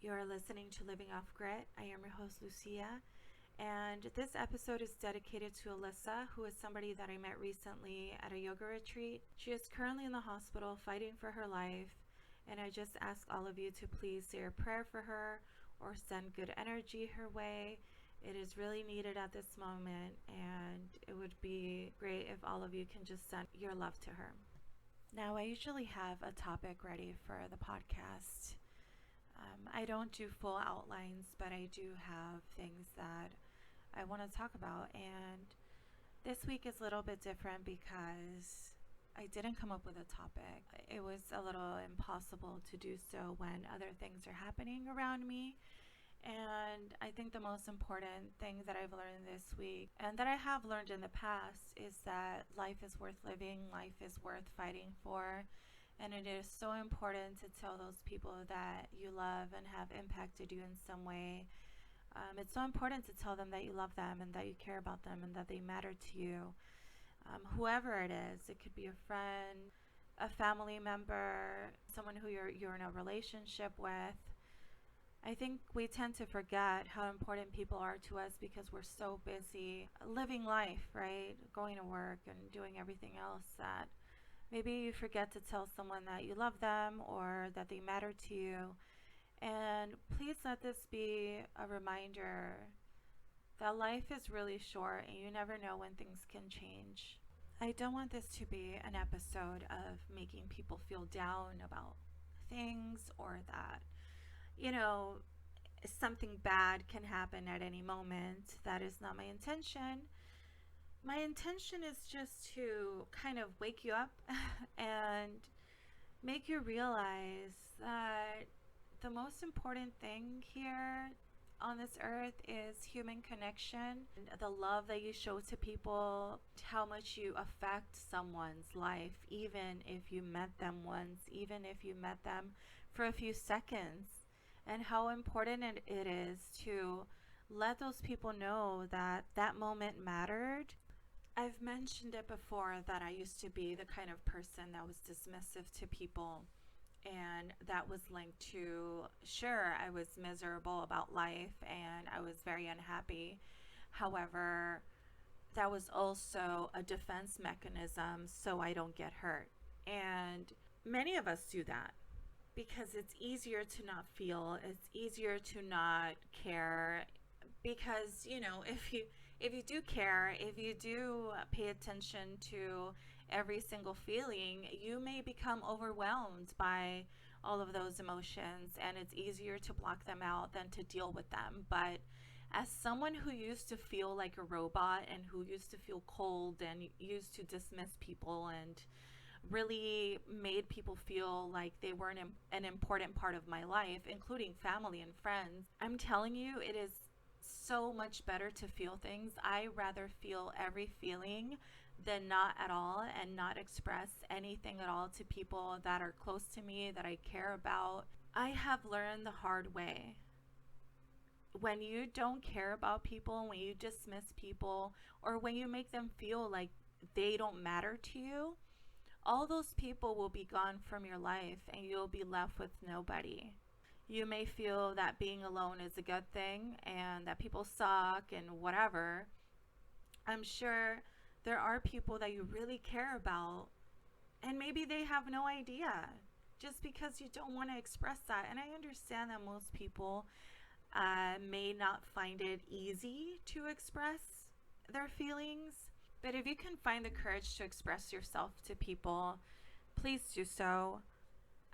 You're listening to Living Off Grit. I am your host, Lucia, and this episode is dedicated to Alyssa, who is somebody that I met recently at a yoga retreat. She is currently in the hospital fighting for her life, and I just ask all of you to please say a prayer for her or send good energy her way. It is really needed at this moment, and it would be great if all of you can just send your love to her. Now, I usually have a topic ready for the podcast. I don't do full outlines, but I do have things that I want to talk about. And this week is a little bit different because I didn't come up with a topic. It was a little impossible to do so when other things are happening around me. And I think the most important thing that I've learned this week, and that I have learned in the past, is that life is worth living, life is worth fighting for. And it is so important to tell those people that you love and have impacted you in some way. It's so important to tell them that you love them and that you care about them and that they matter to you. Whoever it is, it could be a friend, a family member, someone who you're in a relationship with. I think we tend to forget how important people are to us because we're so busy living life, right? Going to work and doing everything else that maybe you forget to tell someone that you love them or that they matter to you. And please let this be a reminder that life is really short and you never know when things can change. I don't want this to be an episode of making people feel down about things or that, something bad can happen at any moment. That is not my intention. My intention is just to kind of wake you up and make you realize that the most important thing here on this earth is human connection, the love that you show to people, how much you affect someone's life, even if you met them once, even if you met them for a few seconds, and how important it is to let those people know that that moment mattered. I've mentioned it before that I used to be the kind of person that was dismissive to people, and that was linked to, sure, I was miserable about life and I was very unhappy. However, that was also a defense mechanism so I don't get hurt. And many of us do that because it's easier to not feel, it's easier to not care, because if you do care, if you do pay attention to every single feeling, you may become overwhelmed by all of those emotions, and it's easier to block them out than to deal with them. But as someone who used to feel like a robot and who used to feel cold and used to dismiss people and really made people feel like they weren't an important part of my life, including family and friends, I'm telling you, it is so much better to feel things. I rather feel every feeling than not at all and not express anything at all to people that are close to me, that I care about. I have learned the hard way. When you don't care about people, when you dismiss people, or when you make them feel like they don't matter to you, all those people will be gone from your life and you'll be left with nobody. You may feel that being alone is a good thing and that people suck and whatever. I'm sure there are people that you really care about, and maybe they have no idea just because you don't want to express that. And I understand that most people may not find it easy to express their feelings. But if you can find the courage to express yourself to people, please do so.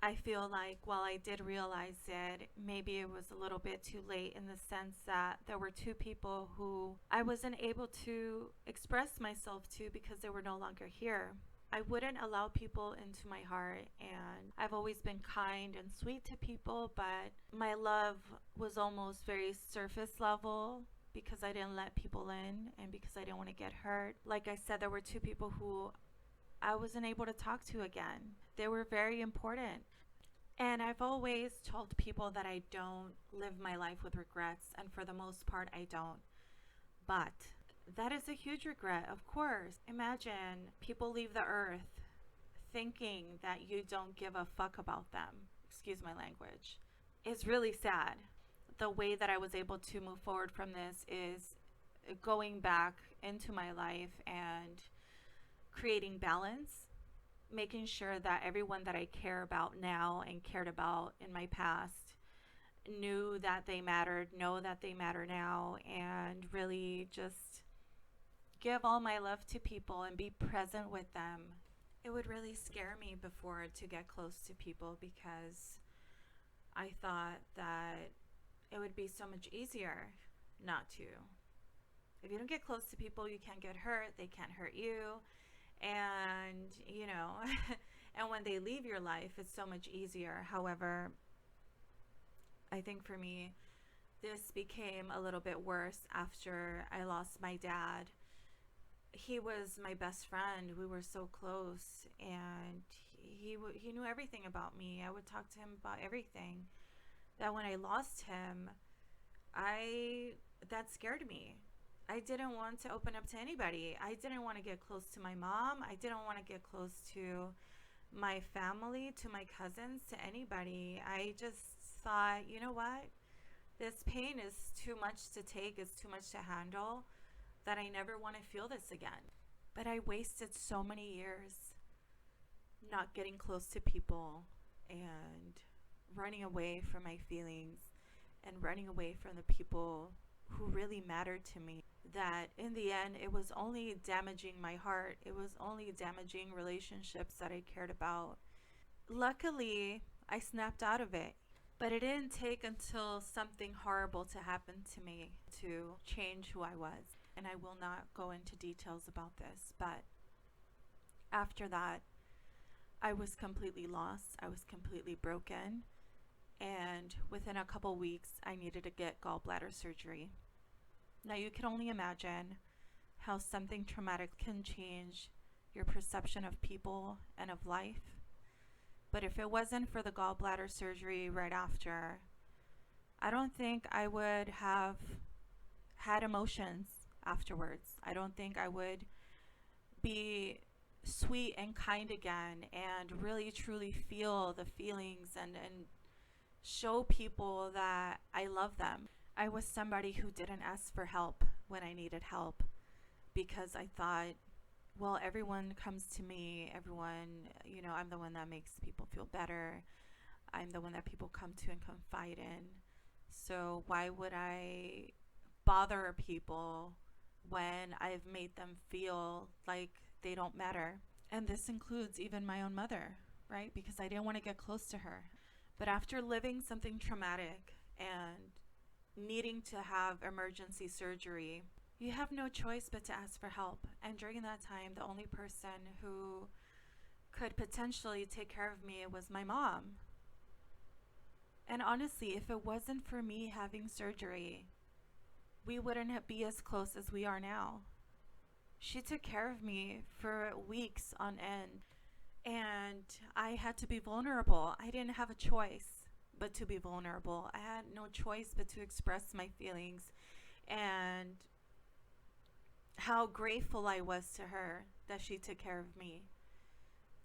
I feel like while I did realize it, maybe it was a little bit too late, in the sense that there were two people who I wasn't able to express myself to because they were no longer here. I wouldn't allow people into my heart, and I've always been kind and sweet to people, but my love was almost very surface level because I didn't let people in and because I didn't want to get hurt. Like I said, there were two people who I wasn't able to talk to again. They were very important. And I've always told people that I don't live my life with regrets, and for the most part, I don't. But that is a huge regret, of course. Imagine people leave the earth thinking that you don't give a fuck about them. Excuse my language. is really sad. The way that I was able to move forward from this is going back into my life and creating balance, making sure that everyone that I care about now and cared about in my past knew that they mattered, know that they matter now, and really just give all my love to people and be present with them. It would really scare me before to get close to people because I thought that it would be so much easier not to. If you don't get close to people, you can't get hurt, they can't hurt you. And, and when they leave your life, it's so much easier. However, I think for me, this became a little bit worse after I lost my dad. He was my best friend. We were so close, and he knew everything about me. I would talk to him about everything. That when I lost him, I that scared me. I didn't want to open up to anybody. I didn't want to get close to my mom. I didn't want to get close to my family, to my cousins, to anybody. I just thought, you know what? This pain is too much to take, it's too much to handle, that I never want to feel this again. But I wasted so many years not getting close to people and running away from my feelings and running away from the people who really mattered to me, that in the end it was only damaging my heart. It was only damaging relationships that I cared about. Luckily, I snapped out of it, but it didn't take until something horrible to happen to me to change who I was. And I will not go into details about this, but after that, I was completely lost. I was completely broken. And within a couple weeks, I needed to get gallbladder surgery. Now, you can only imagine how something traumatic can change your perception of people and of life. But if it wasn't for the gallbladder surgery right after, I don't think I would have had emotions afterwards. I don't think I would be sweet and kind again and really truly feel the feelings and show people that I love them. I was somebody who didn't ask for help when I needed help because I thought, well, everyone comes to me, everyone, I'm the one that makes people feel better. I'm the one that people come to and confide in. So why would I bother people when I've made them feel like they don't matter? And this includes even my own mother, right? Because I didn't want to get close to her. But after living something traumatic and needing to have emergency surgery, you have no choice but to ask for help. And during that time, the only person who could potentially take care of me was my mom. And honestly, if it wasn't for me having surgery, we wouldn't be as close as we are now. She took care of me for weeks on end, and I had to be vulnerable. I didn't have a choice but to be vulnerable. I had no choice but to express my feelings and how grateful I was to her that she took care of me.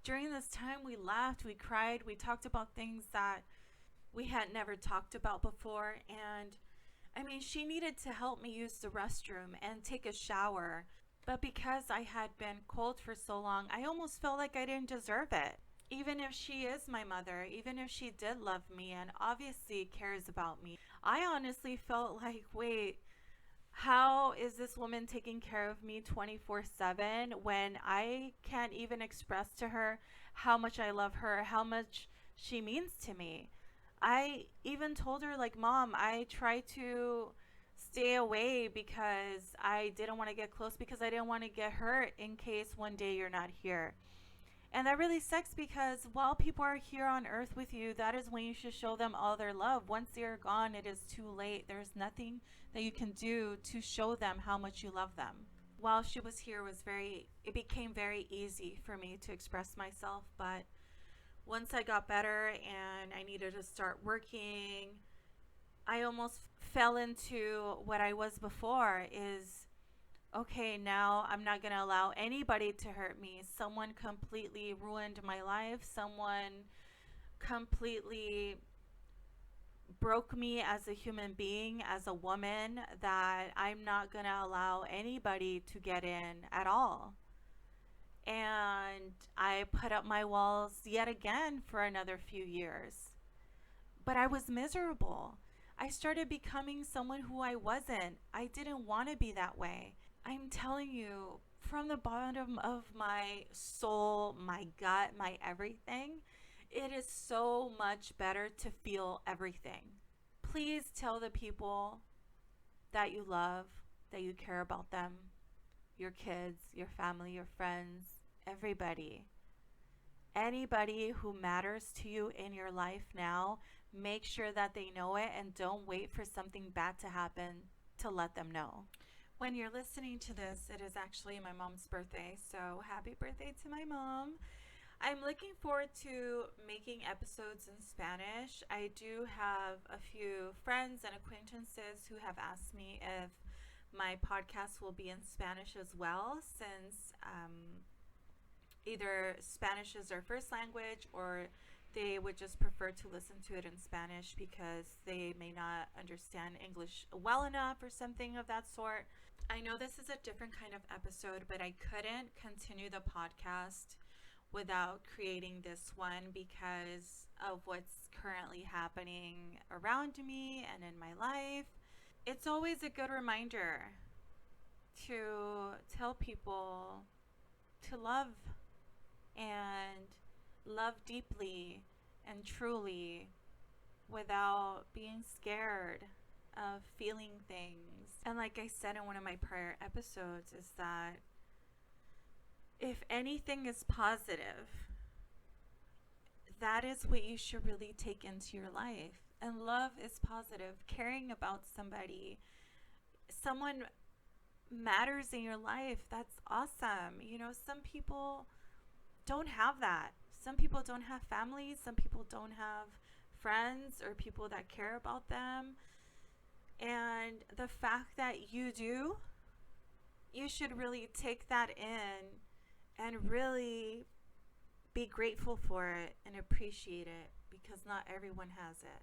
During this time, we laughed, we cried, we talked about things that we had never talked about before. And she needed to help me use the restroom and take a shower. But because I had been cold for so long, I almost felt like I didn't deserve it. Even if she is my mother, even if she did love me and obviously cares about me, I honestly felt like, wait, how is this woman taking care of me 24/7 when I can't even express to her how much I love her, how much she means to me? I even told her, like, Mom, I try to stay away because I didn't want to get close because I didn't want to get hurt in case one day you're not here. And that really sucks because while people are here on earth with you, that is when you should show them all their love. Once they're gone, it is too late. There's nothing that you can do to show them how much you love them. While she was here, it became very easy for me to express myself. But once I got better and I needed to start working, I almost fell into what I was before is, okay, now I'm not going to allow anybody to hurt me. Someone completely ruined my life. Someone completely broke me as a human being, as a woman, that I'm not going to allow anybody to get in at all. And I put up my walls yet again for another few years. But I was miserable. I started becoming someone who I wasn't. I didn't want to be that way. I'm telling you, from the bottom of my soul, my gut, my everything, it is so much better to feel everything. Please tell the people that you love, that you care about them, your kids, your family, your friends, everybody. Anybody who matters to you in your life now, make sure that they know it and don't wait for something bad to happen to let them know. When you're listening to this, it is actually my mom's birthday, so happy birthday to my mom. I'm looking forward to making episodes in Spanish. I do have a few friends and acquaintances who have asked me if my podcast will be in Spanish as well, since either Spanish is their first language or they would just prefer to listen to it in Spanish because they may not understand English well enough or something of that sort. I know this is a different kind of episode, but I couldn't continue the podcast without creating this one because of what's currently happening around me and in my life. It's always a good reminder to tell people to love and love deeply and truly without being scared of feeling things. And like I said in one of my prior episodes, is that if anything is positive, that is what you should really take into your life. And love is positive. Caring about somebody, someone matters in your life, that's awesome. You know, some people don't have that. Some people don't have families. Some people don't have friends or people that care about them. And the fact that you do, you should really take that in and really be grateful for it and appreciate it because not everyone has it.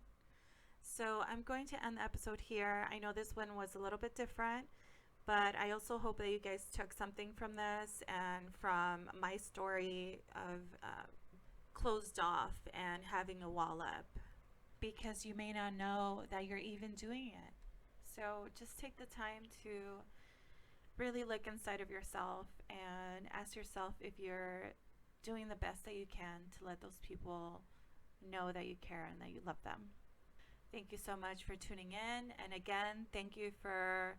So I'm going to end the episode here. I know this one was a little bit different, but I also hope that you guys took something from this and from my story of closed off and having a wall up, because you may not know that you're even doing it. So just take the time to really look inside of yourself and ask yourself if you're doing the best that you can to let those people know that you care and that you love them. Thank you so much for tuning in. And again, thank you for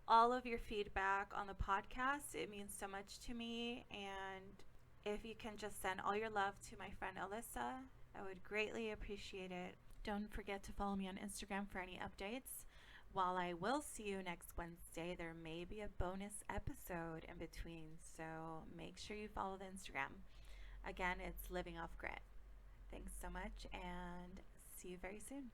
all of your feedback on the podcast. It means so much to me. And if you can just send all your love to my friend Alyssa, I would greatly appreciate it. Don't forget to follow me on Instagram for any updates. While I will see you next Wednesday, there may be a bonus episode in between, so make sure you follow the Instagram. Again, it's Living Off Grit. Thanks so much, and see you very soon.